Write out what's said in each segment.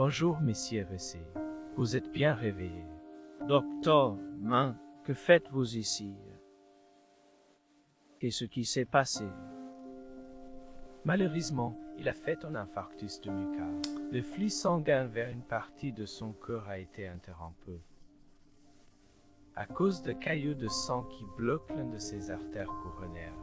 Bonjour, messieurs Vessé. Vous êtes bien réveillés. Docteur Main, que faites-vous ici? Qu'est-ce qui s'est passé? Malheureusement, il a fait un infarctus du myocarde. Le flux sanguin vers une partie de son cœur a été interrompu à cause de caillots de sang qui bloquent l'une de ses artères coronaires.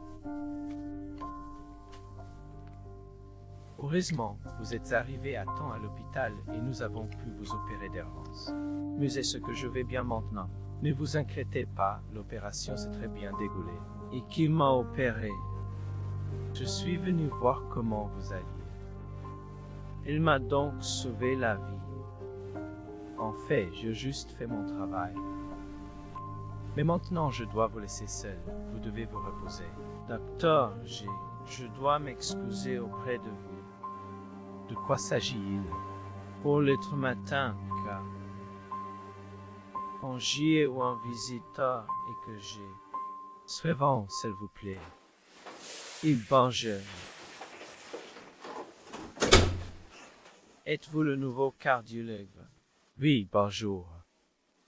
Heureusement, vous êtes arrivé à temps à l'hôpital et nous avons pu vous opérer d'urgence. Mais est-ce que je vais bien maintenant? Ne vous inquiétez pas, l'opération s'est très bien déroulée. Et qui m'a opéré? Je suis venu voir comment vous alliez. Il m'a donc sauvé la vie. En fait, j'ai juste fait mon travail. Mais maintenant, je dois vous laisser seul. Vous devez vous reposer. Docteur G, je dois m'excuser auprès de vous. De quoi s'agit-il? Pour l'autre matin, car quand j'y ai ou un visiteur et que j'ai... Suivant, s'il vous plaît. Et bonjour. Êtes-vous le nouveau cardiologue? Oui, bonjour.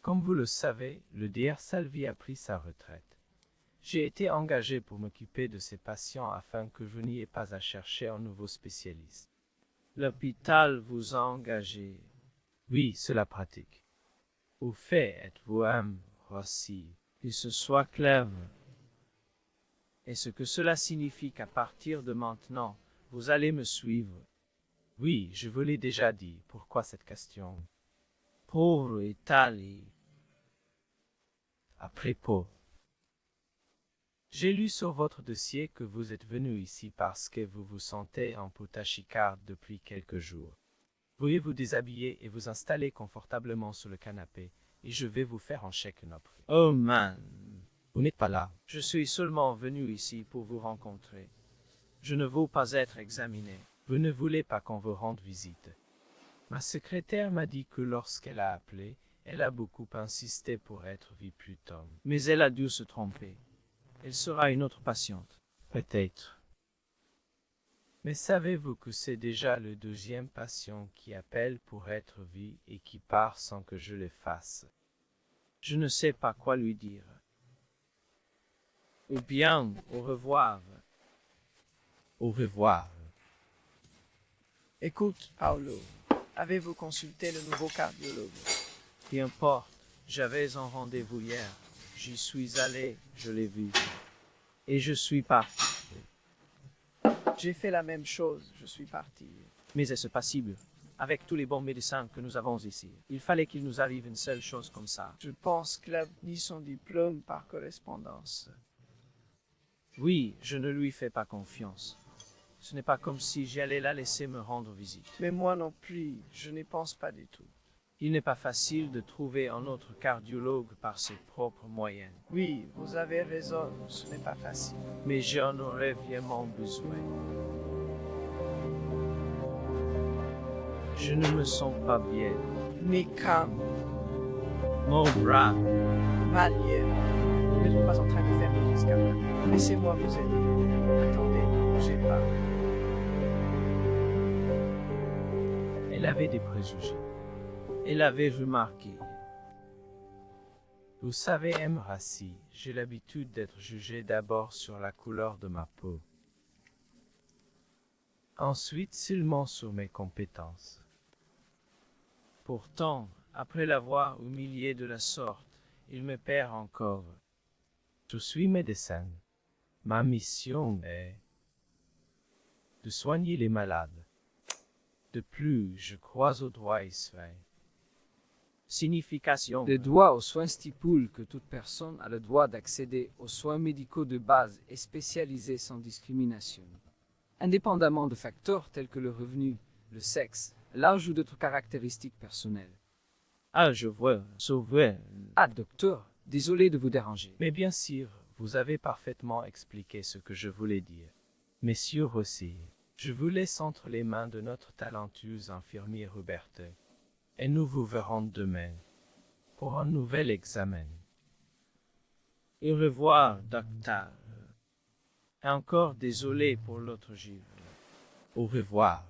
Comme vous le savez, le Dr Salvi a pris sa retraite. J'ai été engagé pour m'occuper de ces patients afin que vous n'ayez pas à chercher un nouveau spécialiste. L'hôpital vous a engagé? Oui, cela pratique. Au fait, êtes-vous aussi, que ce soit clair? Est-ce que cela signifie qu'à partir de maintenant, vous allez me suivre? Oui, je vous l'ai déjà dit. Pourquoi cette question? Pauvre Italie. À propos, j'ai lu sur votre dossier que vous êtes venu ici parce que vous vous sentez un peu tachycarde depuis quelques jours. Veuillez vous déshabiller et vous installer confortablement sur le canapé, et je vais vous faire un chèque noble. Oh man, vous n'êtes pas là. Je suis seulement venu ici pour vous rencontrer. Je ne veux pas être examiné. Vous ne voulez pas qu'on vous rende visite. Ma secrétaire m'a dit que lorsqu'elle a appelé, elle a beaucoup insisté pour être vue plus tôt. Mais elle a dû se tromper. Elle sera une autre patiente. Peut-être. Mais savez-vous que c'est déjà le deuxième patient qui appelle pour être vu et qui part sans que je le fasse? Je ne sais pas quoi lui dire. Ou bien, au revoir. Au revoir. Écoute, Paolo, avez-vous consulté le nouveau cardiologue? Peu importe, j'avais un rendez-vous hier. J'y suis allé, je l'ai vu. Et je suis parti. J'ai fait la même chose, je suis parti. Mais est-ce possible? Avec tous les bons médecins que nous avons ici, il fallait qu'il nous arrive une seule chose comme ça. Je pense qu'il a mis son diplôme par correspondance. Oui, je ne lui fais pas confiance. Ce n'est pas comme si j'allais la laisser me rendre visite. Mais moi non plus, je n'y pense pas du tout. Il n'est pas facile de trouver un autre cardiologue par ses propres moyens. Oui, vous avez raison, ce n'est pas facile. Mais j'en aurais vraiment besoin. Je ne me sens pas bien. Ni calme. Mon bras. Malien. Vous n'êtes pas en train de faire de risque. Laissez-moi vous aider. Attendez, ne bougez pas. Elle avait des préjugés. Elle avait remarqué. Vous savez, M. Rassi, j'ai l'habitude d'être jugé d'abord sur la couleur de ma peau. Ensuite seulement sur mes compétences. Pourtant, après l'avoir humilié de la sorte, il me perd encore. Je suis médecin. Ma mission est de soigner les malades. De plus, je crois au droit Israël. Signification. Le droit aux soins stipule que toute personne a le droit d'accéder aux soins médicaux de base et spécialisés sans discrimination, indépendamment de facteurs tels que le revenu, le sexe, l'âge ou d'autres caractéristiques personnelles. Ah, je vois, sauver. Ah, docteur, désolé de vous déranger. Mais bien sûr, vous avez parfaitement expliqué ce que je voulais dire. Messieurs Rossi, je vous laisse entre les mains de notre talentueuse infirmière Roberta, et nous vous verrons demain pour un nouvel examen. Au revoir, docteur. Et encore désolé pour l'autre givre. Au revoir.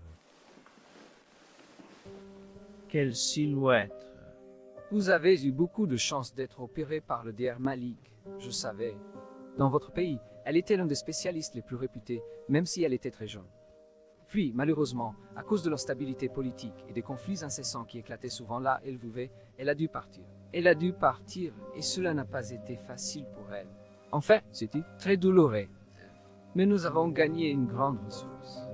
Quelle silhouette! Vous avez eu beaucoup de chance d'être opéré par le DR Malik, je savais. Dans votre pays, elle était l'un des spécialistes les plus réputés, même si elle était très jeune. Puis, malheureusement, à cause de l'instabilité politique et des conflits incessants qui éclataient souvent là, elle a dû partir. Elle a dû partir, et cela n'a pas été facile pour elle. En fait, c'était très douloureux. Mais nous avons gagné une grande ressource.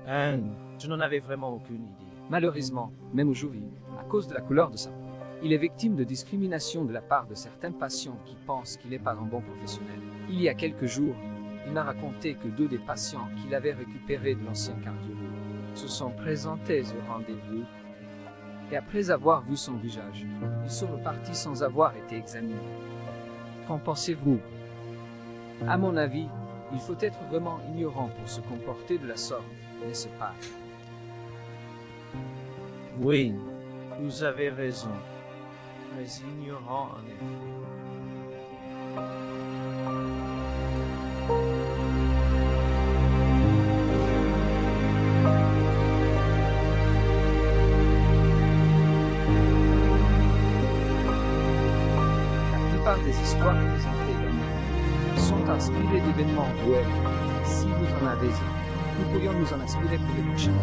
Anne, je n'en avais vraiment aucune idée. Malheureusement, même aujourd'hui, à cause de la couleur de sa peau, il est victime de discrimination de la part de certains patients qui pensent qu'il n'est pas un bon professionnel. Il y a quelques jours, il m'a raconté que 2 des patients qu'il avait récupérés de l'ancien cardiologue se sont présentés au rendez-vous et après avoir vu son visage, ils sont repartis sans avoir été examinés. Qu'en pensez-vous? À mon avis, il faut être vraiment ignorant pour se comporter de la sorte, n'est-ce pas? Oui, vous avez raison. Très ignorant en effet. La plupart des histoires présentées dans nos livres sont inspirées d'événements réels. Si vous en avez un, nous pourrions nous en inspirer pour les prochaines.